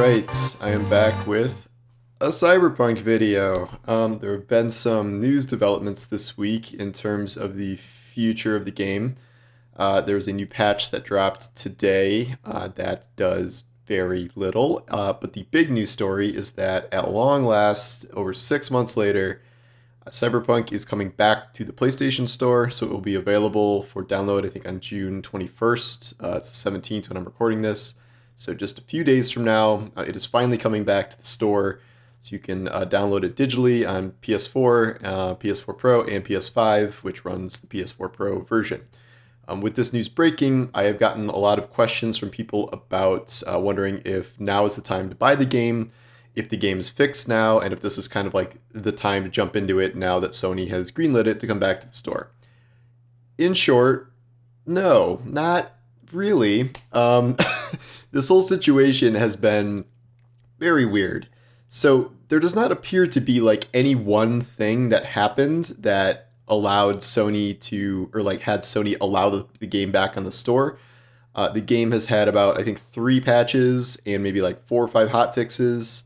Alright, I am back with a Cyberpunk video. There have been some news developments this week in terms of the future of the game. There was a new patch that dropped today that does very little, but the big news story is that at long last, over 6 months later, Cyberpunk is coming back to the PlayStation Store, so it will be available for download, I think, on June 21st. It's the 17th when I'm recording this. So just a few days from now, it is finally coming back to the store. So you can download it digitally on PS4, PS4 Pro, and PS5, which runs the PS4 Pro version. With this news breaking, I have gotten a lot of questions from people about wondering if now is the time to buy the game, if the game is fixed now, and if this is kind of like the time to jump into it now that Sony has greenlit it to come back to the store. In short, no, not really. This whole situation has been very weird. So there does not appear to be like any one thing that happened that allowed Sony to, or like had Sony allow the game back on the store. The game has had about, I think, 3 patches and maybe like 4 or 5 hot fixes,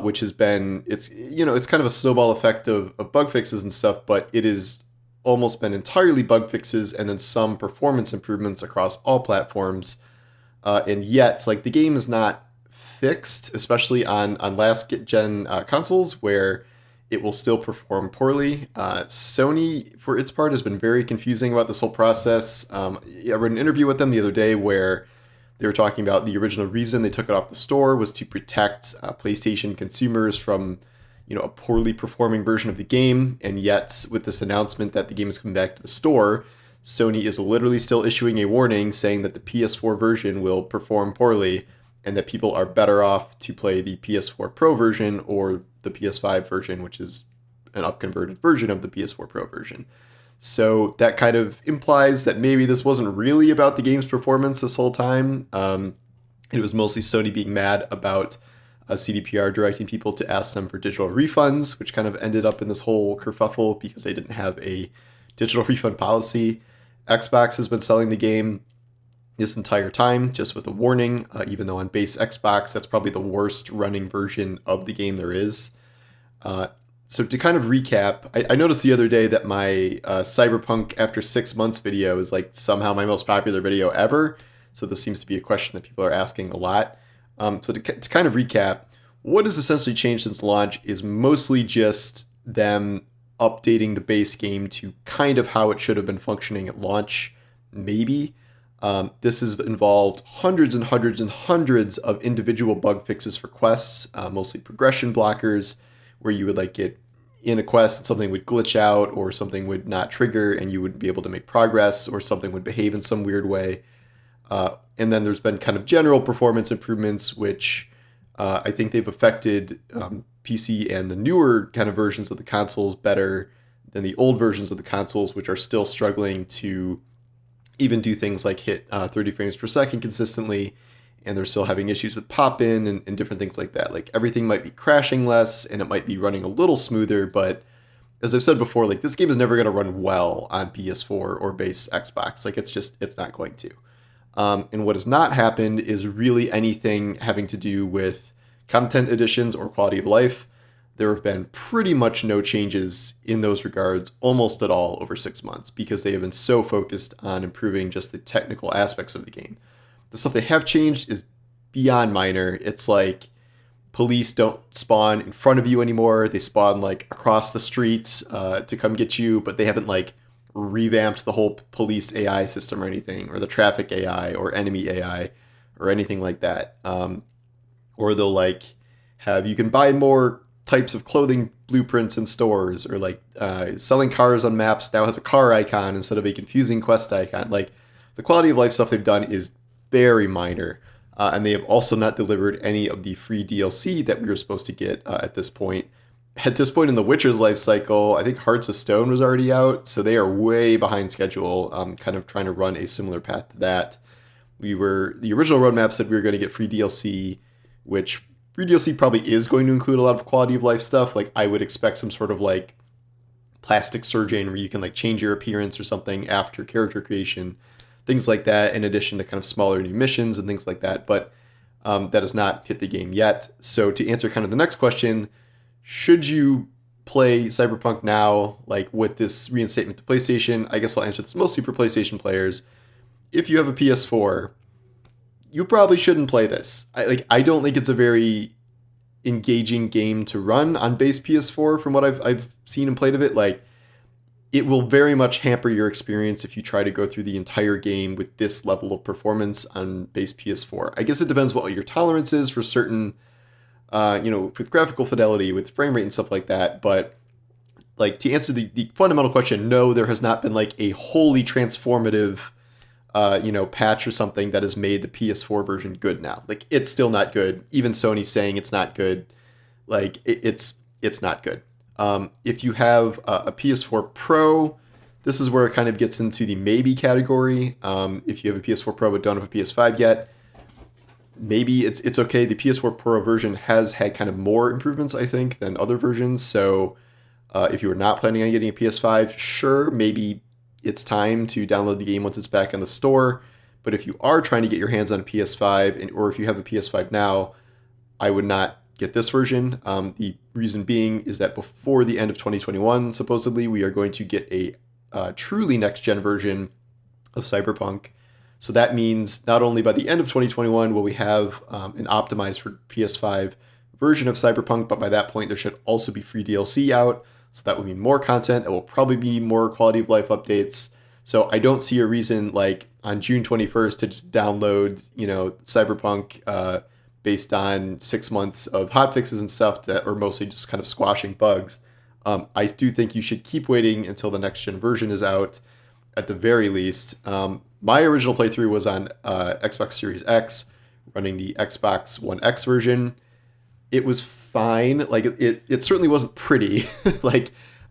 which has been, it's kind of a snowball effect of bug fixes and stuff, but it is almost been entirely bug fixes and then some performance improvements across all platforms. And yet, like, the game is not fixed, especially on last gen consoles where it will still perform poorly. Sony, for its part, has been very confusing about this whole process. I read an interview with them the other day where they were talking about the original reason they took it off the store was to protect PlayStation consumers from, a poorly performing version of the game. And yet, with this announcement that the game is coming back to the store, Sony is literally still issuing a warning saying that the PS4 version will perform poorly and that people are better off to play the PS4 Pro version or the PS5 version, which is an upconverted version of the PS4 Pro version. So that kind of implies that maybe this wasn't really about the game's performance this whole time. It was mostly Sony being mad about CDPR directing people to ask them for digital refunds, which kind of ended up in this whole kerfuffle because they didn't have a digital refund policy. Xbox has been selling the game this entire time just with a warning, even though on base Xbox, that's probably the worst running version of the game there is. So to kind of recap, I noticed the other day that my Cyberpunk after 6 months video is like somehow my most popular video ever. So this seems to be a question that people are asking a lot. So to kind of recap, what has essentially changed since launch is mostly just them updating the base game to kind of how it should have been functioning at launch, maybe. This has involved hundreds and hundreds and hundreds of individual bug fixes for quests, mostly progression blockers, where you would like get in a quest and something would glitch out or something would not trigger and you would be able to make progress or something would behave in some weird way. And then there's been kind of general performance improvements, which I think they've affected PC and the newer kind of versions of the consoles better than the old versions of the consoles, which are still struggling to even do things like hit 30 frames per second consistently, and they're still having issues with pop-in and different things like that. Like, everything might be crashing less, and it might be running a little smoother, but as I've said before, like, this game is never going to run well on PS4 or base Xbox. Like, it's not going to. And what has not happened is really anything having to do with content additions or quality of life. There have been pretty much no changes in those regards almost at all over 6 months because they have been so focused on improving just the technical aspects of the game. The stuff they have changed is beyond minor. It's like police don't spawn in front of you anymore. They spawn like across the streets to come get you, but they haven't like revamped the whole police AI system or anything, or the traffic AI or enemy AI or anything like that. Or they'll like have you can buy more types of clothing blueprints in stores, or like selling cars on maps now has a car icon instead of a confusing quest icon. Like, the quality of life stuff they've done is very minor, and they have also not delivered any of the free DLC that we were supposed to get at this point. At this point in The Witcher's life cycle, I think Hearts of Stone was already out, so they are way behind schedule, kind of trying to run a similar path to that. The original roadmap said we were going to get free DLC, which free DLC probably is going to include a lot of quality of life stuff. Like, I would expect some sort of like plastic surgeon where you can like change your appearance or something after character creation, things like that, in addition to kind of smaller new missions and things like that. But that has not hit the game yet. So to answer kind of the next question, should you play Cyberpunk now, like with this reinstatement to PlayStation? I guess I'll answer this mostly for PlayStation players. If you have a PS4, you probably shouldn't play this. I don't think it's a very engaging game to run on base PS4 from what I've seen and played of it. Like, it will very much hamper your experience if you try to go through the entire game with this level of performance on base PS4. I guess it depends what your tolerance is for certain, with graphical fidelity, with frame rate and stuff like that. But like, to answer the fundamental question, no, there has not been like a wholly transformative, patch or something that has made the PS4 version good now. Like, it's still not good. Even Sony's saying it's not good. Like, it's not good. If you have a PS4 Pro, this is where it kind of gets into the maybe category. If you have a PS4 Pro but don't have a PS5 yet, maybe it's okay. The PS4 Pro version has had kind of more improvements, I think, than other versions. So if you are not planning on getting a PS5, sure, maybe it's time to download the game once it's back in the store. But if you are trying to get your hands on a PS5, or if you have a PS5 now, I would not get this version. The reason being is that before the end of 2021, supposedly, we are going to get a truly next-gen version of Cyberpunk. So that means not only by the end of 2021 will we have an optimized for PS5 version of Cyberpunk, but by that point there should also be free DLC out. So that would mean more content. That will probably be more quality of life updates. So I don't see a reason like on June 21st to just download, Cyberpunk based on 6 months of hotfixes and stuff that are mostly just kind of squashing bugs. I do think you should keep waiting until the next gen version is out at the very least. My original playthrough was on Xbox Series X, running the Xbox One X version. It was fine. Like, it certainly wasn't pretty.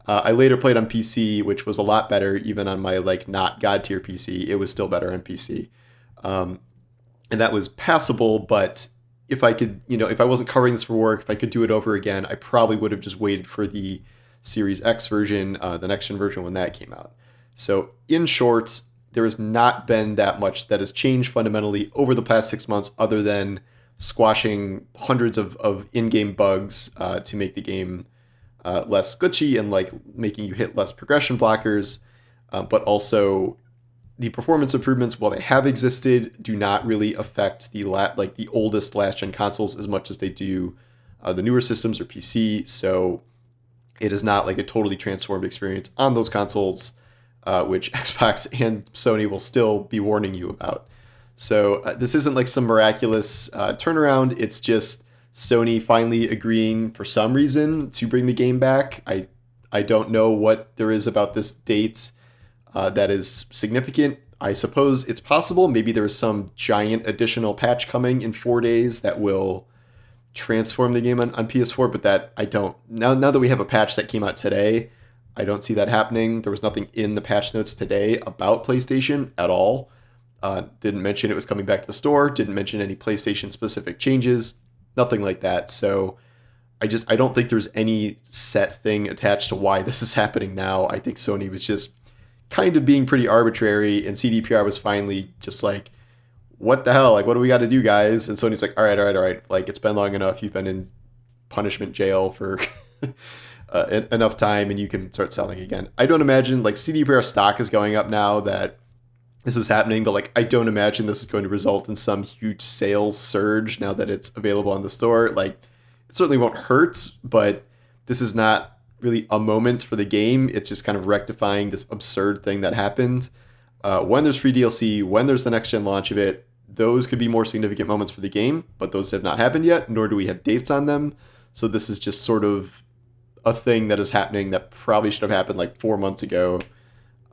I later played on PC, which was a lot better, even on my not god tier PC. It was still better on PC, and that was passable. But if I could, if I wasn't covering this for work, if I could do it over again, I probably would have just waited for the Series X version, the next gen version, when that came out. So in short, there has not been that much that has changed fundamentally over the past 6 months, other than squashing hundreds of in-game bugs to make the game less glitchy and making you hit less progression blockers. But also, the performance improvements, while they have existed, do not really affect the oldest last-gen consoles as much as they do the newer systems or PC. So it is not like a totally transformed experience on those consoles, which Xbox and Sony will still be warning you about. So this isn't like some miraculous turnaround. It's just Sony finally agreeing for some reason to bring the game back. I don't know what there is about this date that is significant. I suppose it's possible. Maybe there is some giant additional patch coming in 4 days that will transform the game on PS4, but that I don't. Now that we have a patch that came out today, I don't see that happening. There was nothing in the patch notes today about PlayStation at all. Didn't mention it was coming back to the store. Didn't mention any PlayStation specific changes. Nothing like that. So I don't think there's any set thing attached to why this is happening now. I think Sony was just kind of being pretty arbitrary, and CDPR was finally just like, what the hell? Like, what do we got to do, guys? And Sony's like, all right. Like, it's been long enough. You've been in punishment jail for enough time, and you can start selling again. I don't imagine, CDPR stock is going up now that this is happening, but I don't imagine this is going to result in some huge sales surge now that it's available on the store. It certainly won't hurt, but this is not really a moment for the game. It's just kind of rectifying this absurd thing that happened. When there's free DLC, when there's the next gen launch of it, those could be more significant moments for the game, but those have not happened yet, nor do we have dates on them. So this is just sort of a thing that is happening that probably should have happened 4 months ago.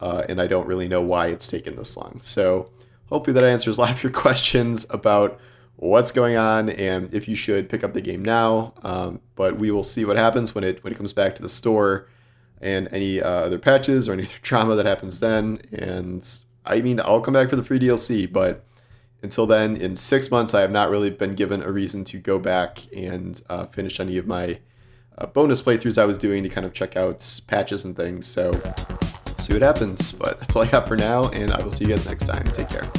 And I don't really know why it's taken this long. So hopefully that answers a lot of your questions about what's going on and if you should pick up the game now. But we will see what happens when it comes back to the store, and any other patches or any other drama that happens then. And I mean, I'll come back for the free DLC, but until then, in 6 months, I have not really been given a reason to go back and finish any of my bonus playthroughs I was doing to kind of check out patches and things. So see what happens. But that's all I got for now, and I will see you guys next time. Take care.